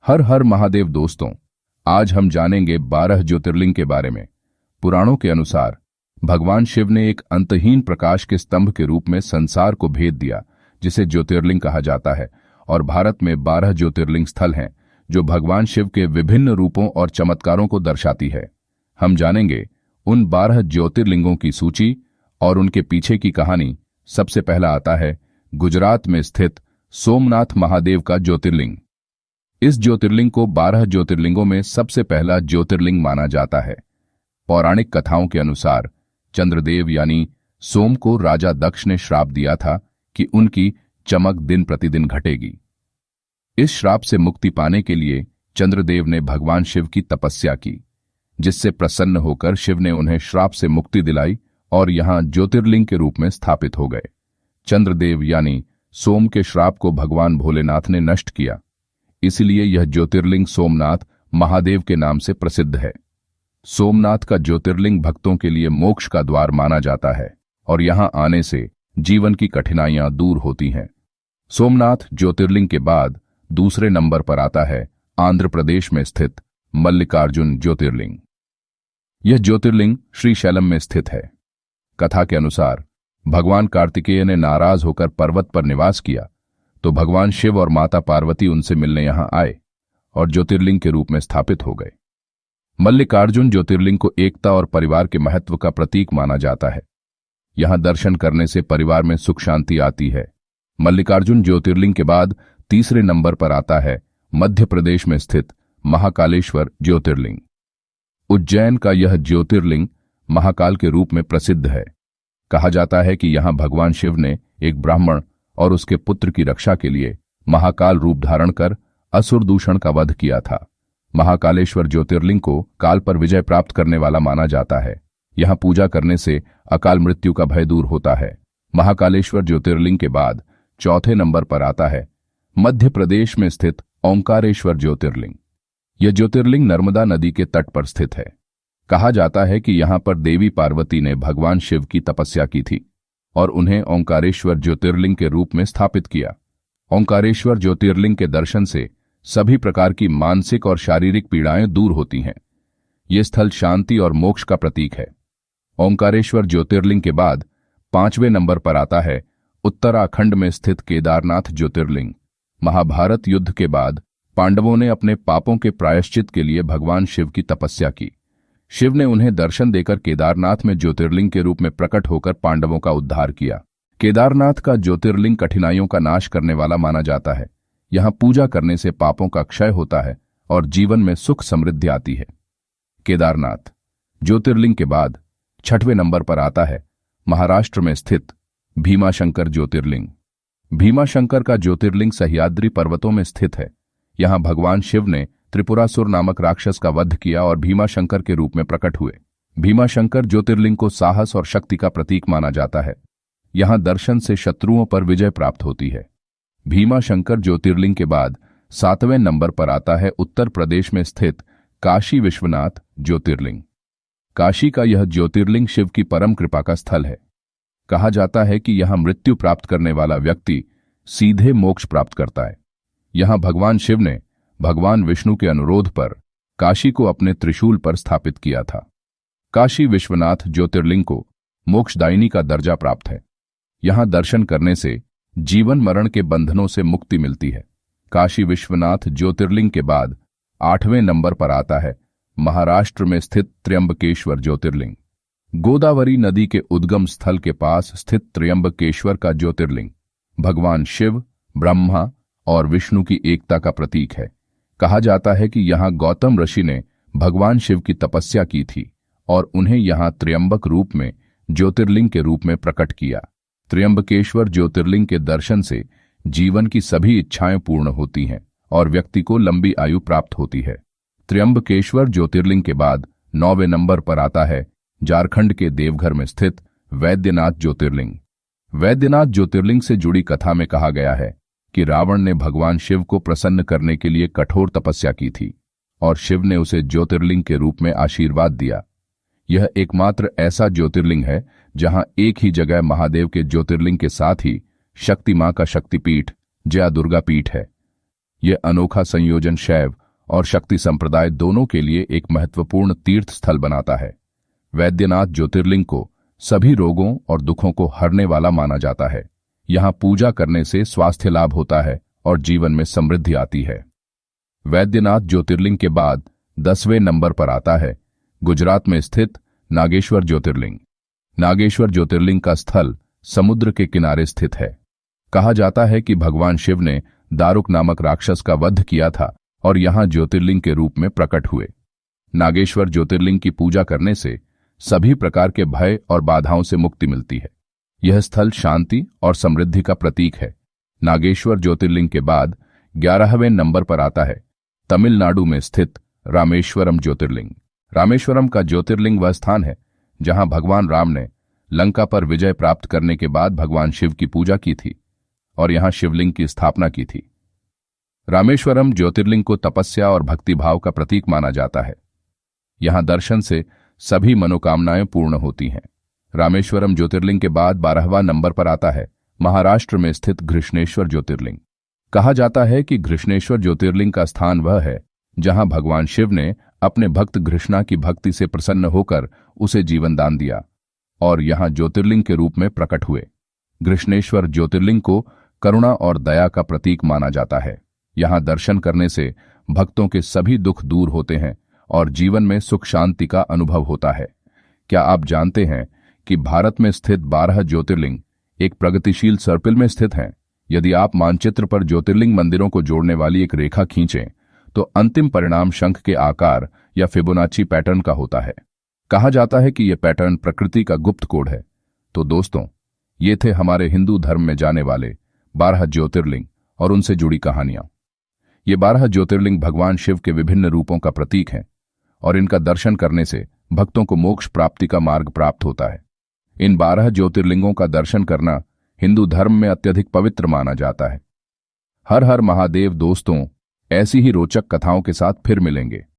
हर हर महादेव दोस्तों, आज हम जानेंगे 12 ज्योतिर्लिंग के बारे में। पुराणों के अनुसार भगवान शिव ने एक अंतहीन प्रकाश के स्तंभ के रूप में संसार को भेद दिया, जिसे ज्योतिर्लिंग कहा जाता है। और भारत में 12 ज्योतिर्लिंग स्थल हैं जो भगवान शिव के विभिन्न रूपों और चमत्कारों को दर्शाती है। हम जानेंगे उन 12 ज्योतिर्लिंगों की सूची और उनके पीछे की कहानी। सबसे पहला आता है गुजरात में स्थित सोमनाथ महादेव का ज्योतिर्लिंग। इस ज्योतिर्लिंग को 12 ज्योतिर्लिंगों में सबसे पहला ज्योतिर्लिंग माना जाता है। पौराणिक कथाओं के अनुसार चंद्रदेव यानी सोम को राजा दक्ष ने श्राप दिया था कि उनकी चमक दिन प्रतिदिन घटेगी। इस श्राप से मुक्ति पाने के लिए चंद्रदेव ने भगवान शिव की तपस्या की, जिससे प्रसन्न होकर शिव ने उन्हें श्राप से मुक्ति दिलाई और यहां ज्योतिर्लिंग के रूप में स्थापित हो गए। चंद्रदेव यानी सोम के श्राप को भगवान भोलेनाथ ने नष्ट किया, इसलिए यह ज्योतिर्लिंग सोमनाथ महादेव के नाम से प्रसिद्ध है। सोमनाथ का ज्योतिर्लिंग भक्तों के लिए मोक्ष का द्वार माना जाता है और यहां आने से जीवन की कठिनाइयां दूर होती हैं। सोमनाथ ज्योतिर्लिंग के बाद दूसरे नंबर पर आता है आंध्र प्रदेश में स्थित मल्लिकार्जुन ज्योतिर्लिंग। यह ज्योतिर्लिंग श्रीशैलम में स्थित है। कथा के अनुसार भगवान कार्तिकेय ने नाराज होकर पर्वत पर निवास किया, तो भगवान शिव और माता पार्वती उनसे मिलने यहां आए और ज्योतिर्लिंग के रूप में स्थापित हो गए। मल्लिकार्जुन ज्योतिर्लिंग को एकता और परिवार के महत्व का प्रतीक माना जाता है। यहां दर्शन करने से परिवार में सुख शांति आती है। मल्लिकार्जुन ज्योतिर्लिंग के बाद तीसरे नंबर पर आता है मध्य प्रदेश में स्थित महाकालेश्वर ज्योतिर्लिंग। उज्जैन का यह ज्योतिर्लिंग महाकाल के रूप में प्रसिद्ध है। कहा जाता है कि यहां भगवान शिव ने एक ब्राह्मण और उसके पुत्र की रक्षा के लिए महाकाल रूप धारण कर असुर दूषण का वध किया था। महाकालेश्वर ज्योतिर्लिंग को काल पर विजय प्राप्त करने वाला माना जाता है। यहां पूजा करने से अकाल मृत्यु का भय दूर होता है। महाकालेश्वर ज्योतिर्लिंग के बाद चौथे नंबर पर आता है मध्य प्रदेश में स्थित ओंकारेश्वर ज्योतिर्लिंग। यह ज्योतिर्लिंग नर्मदा नदी के तट पर स्थित है। कहा जाता है कि यहां पर देवी पार्वती ने भगवान शिव की तपस्या की थी और उन्हें ओंकारेश्वर ज्योतिर्लिंग के रूप में स्थापित किया। ओंकारेश्वर ज्योतिर्लिंग के दर्शन से सभी प्रकार की मानसिक और शारीरिक पीड़ाएं दूर होती हैं। ये स्थल शांति और मोक्ष का प्रतीक है। ओंकारेश्वर ज्योतिर्लिंग के बाद 5वें नंबर पर आता है उत्तराखंड में स्थित केदारनाथ ज्योतिर्लिंग। महाभारत युद्ध के बाद पांडवों ने अपने पापों के प्रायश्चित के लिए भगवान शिव की तपस्या की। शिव ने उन्हें दर्शन देकर केदारनाथ में ज्योतिर्लिंग के रूप में प्रकट होकर पांडवों का उद्धार किया। केदारनाथ का ज्योतिर्लिंग कठिनाइयों का नाश करने वाला माना जाता है। यहां पूजा करने से पापों का क्षय होता है और जीवन में सुख समृद्धि आती है। केदारनाथ ज्योतिर्लिंग के बाद 6वें नंबर पर आता है महाराष्ट्र में स्थित भीमाशंकर ज्योतिर्लिंग। भीमाशंकर का ज्योतिर्लिंग सह्याद्री पर्वतों में स्थित है। यहां भगवान शिव ने त्रिपुरासुर नामक राक्षस का वध किया और भीमाशंकर के रूप में प्रकट हुए। भीमाशंकर ज्योतिर्लिंग को साहस और शक्ति का प्रतीक माना जाता है। यहां दर्शन से शत्रुओं पर विजय प्राप्त होती है। भीमाशंकर ज्योतिर्लिंग के बाद 7वें नंबर पर आता है उत्तर प्रदेश में स्थित काशी विश्वनाथ ज्योतिर्लिंग। काशी का यह ज्योतिर्लिंग शिव की परम कृपा का स्थल है। कहा जाता है कि यहां मृत्यु प्राप्त करने वाला व्यक्ति सीधे मोक्ष प्राप्त करता है। यहां भगवान शिव ने भगवान विष्णु के अनुरोध पर काशी को अपने त्रिशूल पर स्थापित किया था। काशी विश्वनाथ ज्योतिर्लिंग को मोक्षदायिनी का दर्जा प्राप्त है। यहां दर्शन करने से जीवन मरण के बंधनों से मुक्ति मिलती है। काशी विश्वनाथ ज्योतिर्लिंग के बाद 8वें नंबर पर आता है महाराष्ट्र में स्थित त्र्यंबकेश्वर ज्योतिर्लिंग। गोदावरी नदी के उद्गम स्थल के पास स्थित त्र्यंबकेश्वर का ज्योतिर्लिंग भगवान शिव, ब्रह्मा और विष्णु की एकता का प्रतीक है। कहा जाता है कि यहां गौतम ऋषि ने भगवान शिव की तपस्या की थी और उन्हें यहां त्र्यंबक रूप में ज्योतिर्लिंग के रूप में प्रकट किया। त्र्यंबकेश्वर ज्योतिर्लिंग के दर्शन से जीवन की सभी इच्छाएं पूर्ण होती हैं और व्यक्ति को लंबी आयु प्राप्त होती है। त्र्यंबकेश्वर ज्योतिर्लिंग के बाद 9वें नंबर पर आता है झारखंड के देवघर में स्थित वैद्यनाथ ज्योतिर्लिंग। वैद्यनाथ ज्योतिर्लिंग से जुड़ी कथा में कहा गया है कि रावण ने भगवान शिव को प्रसन्न करने के लिए कठोर तपस्या की थी और शिव ने उसे ज्योतिर्लिंग के रूप में आशीर्वाद दिया। यह एकमात्र ऐसा ज्योतिर्लिंग है जहां एक ही जगह महादेव के ज्योतिर्लिंग के साथ ही शक्ति मां का शक्तिपीठ जया दुर्गा पीठ है। यह अनोखा संयोजन शैव और शक्ति संप्रदाय दोनों के लिए एक महत्वपूर्ण तीर्थ स्थल बनाता है। वैद्यनाथ ज्योतिर्लिंग को सभी रोगों और दुखों को हरने वाला माना जाता है। यहाँ पूजा करने से स्वास्थ्य लाभ होता है और जीवन में समृद्धि आती है। वैद्यनाथ ज्योतिर्लिंग के बाद 10वें नंबर पर आता है गुजरात में स्थित नागेश्वर ज्योतिर्लिंग। नागेश्वर ज्योतिर्लिंग का स्थल समुद्र के किनारे स्थित है। कहा जाता है कि भगवान शिव ने दारुक नामक राक्षस का वध किया था और यहां ज्योतिर्लिंग के रूप में प्रकट हुए। नागेश्वर ज्योतिर्लिंग की पूजा करने से सभी प्रकार के भय और बाधाओं से मुक्ति मिलती है। यह स्थल शांति और समृद्धि का प्रतीक है। नागेश्वर ज्योतिर्लिंग के बाद 11वें नंबर पर आता है तमिलनाडु में स्थित रामेश्वरम ज्योतिर्लिंग। रामेश्वरम का ज्योतिर्लिंग वह स्थान है जहां भगवान राम ने लंका पर विजय प्राप्त करने के बाद भगवान शिव की पूजा की थी और यहां शिवलिंग की स्थापना की थी। रामेश्वरम ज्योतिर्लिंग को तपस्या और भक्तिभाव का प्रतीक माना जाता है। यहां दर्शन से सभी मनोकामनाएं पूर्ण होती हैं। रामेश्वरम ज्योतिर्लिंग के बाद 12वां नंबर पर आता है महाराष्ट्र में स्थित घृष्णेश्वर ज्योतिर्लिंग। कहा जाता है कि घृष्णेश्वर ज्योतिर्लिंग का स्थान वह है जहां भगवान शिव ने अपने भक्त घृष्णा की भक्ति से प्रसन्न होकर उसे जीवन दान दिया और यहां ज्योतिर्लिंग के रूप में प्रकट हुए। घृष्णेश्वर ज्योतिर्लिंग को करुणा और दया का प्रतीक माना जाता है। यहां दर्शन करने से भक्तों के सभी दुख दूर होते हैं और जीवन में सुख शांति का अनुभव होता है। क्या आप जानते हैं कि भारत में स्थित 12 ज्योतिर्लिंग एक प्रगतिशील सर्पिल में स्थित हैं? यदि आप मानचित्र पर ज्योतिर्लिंग मंदिरों को जोड़ने वाली एक रेखा खींचें तो अंतिम परिणाम शंख के आकार या फिबोनाची पैटर्न का होता है। कहा जाता है कि यह पैटर्न प्रकृति का गुप्त कोड है। तो दोस्तों, ये थे हमारे हिंदू धर्म में जाने वाले 12 ज्योतिर्लिंग और उनसे जुड़ी कहानियां। ये 12 ज्योतिर्लिंग भगवान शिव के विभिन्न रूपों का प्रतीक हैं और इनका दर्शन करने से भक्तों को मोक्ष प्राप्ति का मार्ग प्राप्त होता है। इन 12 ज्योतिर्लिंगों का दर्शन करना हिंदू धर्म में अत्यधिक पवित्र माना जाता है। हर हर महादेव दोस्तों, ऐसी ही रोचक कथाओं के साथ फिर मिलेंगे।